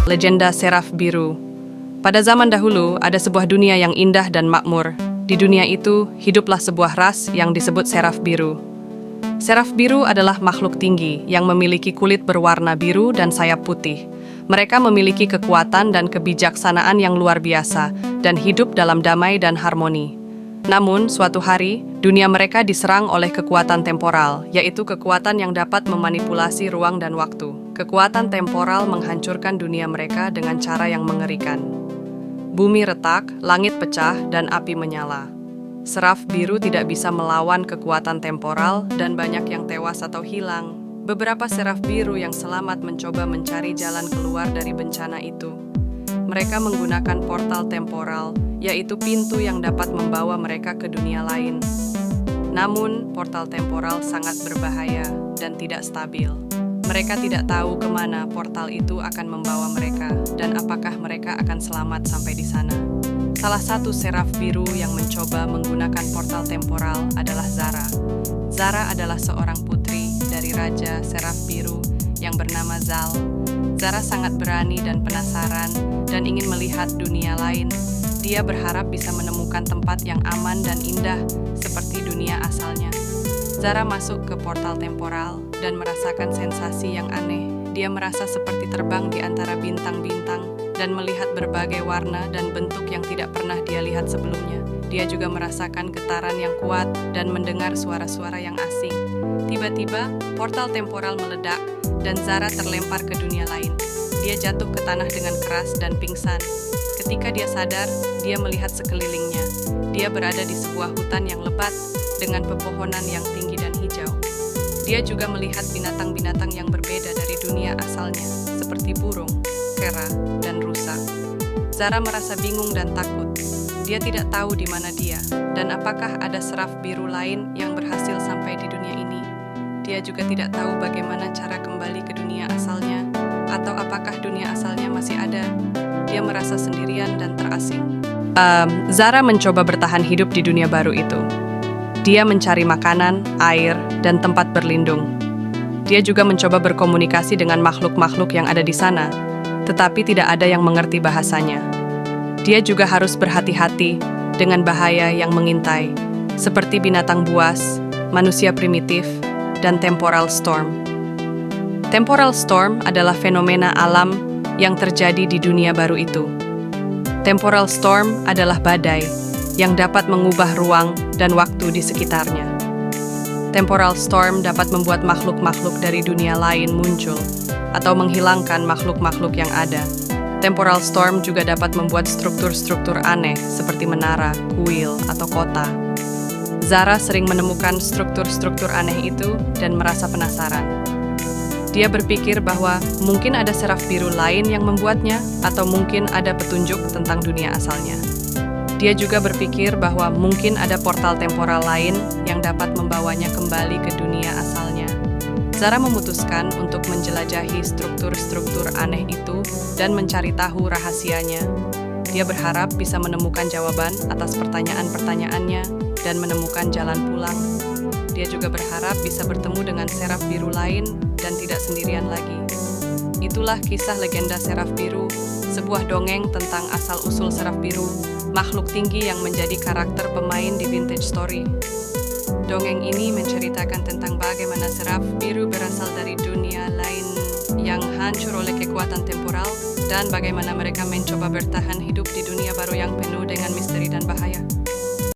Legenda Seraf Biru. Pada zaman dahulu, ada sebuah dunia yang indah dan makmur. Di dunia itu, hiduplah sebuah ras yang disebut Seraf Biru. Seraf Biru adalah makhluk tinggi yang memiliki kulit berwarna biru dan sayap putih. Mereka memiliki kekuatan dan kebijaksanaan yang luar biasa dan hidup dalam damai dan harmoni. Namun, suatu hari, dunia mereka diserang oleh kekuatan temporal, yaitu kekuatan yang dapat memanipulasi ruang dan waktu. Kekuatan temporal menghancurkan dunia mereka dengan cara yang mengerikan. Bumi retak, langit pecah, dan api menyala. Seraf Biru tidak bisa melawan kekuatan temporal dan banyak yang tewas atau hilang. Beberapa Seraf Biru yang selamat mencoba mencari jalan keluar dari bencana itu. Mereka menggunakan portal temporal, yaitu pintu yang dapat membawa mereka ke dunia lain. Namun, portal temporal sangat berbahaya dan tidak stabil. Mereka tidak tahu kemana portal itu akan membawa mereka dan apakah mereka akan selamat sampai di sana. Salah satu Seraf Biru yang mencoba menggunakan portal temporal adalah Zara. Zara adalah seorang putri dari Raja Seraf Biru yang bernama Zal. Zara sangat berani dan penasaran dan ingin melihat dunia lain. Dia berharap bisa menemukan tempat yang aman dan indah seperti dunia asalnya. Zara masuk ke portal temporal dan merasakan sensasi yang aneh. Dia merasa seperti terbang di antara bintang-bintang dan melihat berbagai warna dan bentuk yang tidak pernah dia lihat sebelumnya. Dia juga merasakan getaran yang kuat dan mendengar suara-suara yang asing. Tiba-tiba, portal temporal meledak dan Zara terlempar ke dunia lain. Dia jatuh ke tanah dengan keras dan pingsan. Ketika dia sadar, dia melihat sekelilingnya. Dia berada di sebuah hutan yang lebat dengan pepohonan yang tinggi dan hijau. Dia juga melihat binatang-binatang yang berbeda dari dunia asalnya, seperti burung, kera, dan rusa. Zara merasa bingung dan takut. Dia tidak tahu di mana dia, dan apakah ada Seraf Biru lain yang berhasil sampai di dunia ini. Dia juga tidak tahu bagaimana cara kembali ke dunia asalnya, atau apakah dunia asalnya masih ada. Dia merasa sendirian dan terasing. Zara mencoba bertahan hidup di dunia baru itu. Dia mencari makanan, air, dan tempat berlindung. Dia juga mencoba berkomunikasi dengan makhluk-makhluk yang ada di sana, tetapi tidak ada yang mengerti bahasanya. Dia juga harus berhati-hati dengan bahaya yang mengintai, seperti binatang buas, manusia primitif, dan temporal storm. Temporal storm adalah fenomena alam yang terjadi di dunia baru itu. Temporal storm adalah badai yang dapat mengubah ruang dan waktu di sekitarnya. Temporal storm dapat membuat makhluk-makhluk dari dunia lain muncul atau menghilangkan makhluk-makhluk yang ada. Temporal storm juga dapat membuat struktur-struktur aneh seperti menara, kuil, atau kota. Zara sering menemukan struktur-struktur aneh itu dan merasa penasaran. Dia berpikir bahwa mungkin ada Seraf Biru lain yang membuatnya, atau mungkin ada petunjuk tentang dunia asalnya. Dia juga berpikir bahwa mungkin ada portal temporal lain yang dapat membawanya kembali ke dunia asalnya. Zara memutuskan untuk menjelajahi struktur-struktur aneh itu dan mencari tahu rahasianya. Dia berharap bisa menemukan jawaban atas pertanyaan-pertanyaannya dan menemukan jalan pulang. Dia juga berharap bisa bertemu dengan Seraf Biru lain dan tidak sendirian lagi. Itulah kisah legenda Seraf Biru, sebuah dongeng tentang asal-usul Seraf Biru, makhluk tinggi yang menjadi karakter pemain di vintage story. Dongeng ini menceritakan tentang bagaimana Seraf Biru berasal dari dunia lain yang hancur oleh kekuatan temporal dan bagaimana mereka mencoba bertahan hidup di dunia baru yang penuh dengan misteri dan bahaya.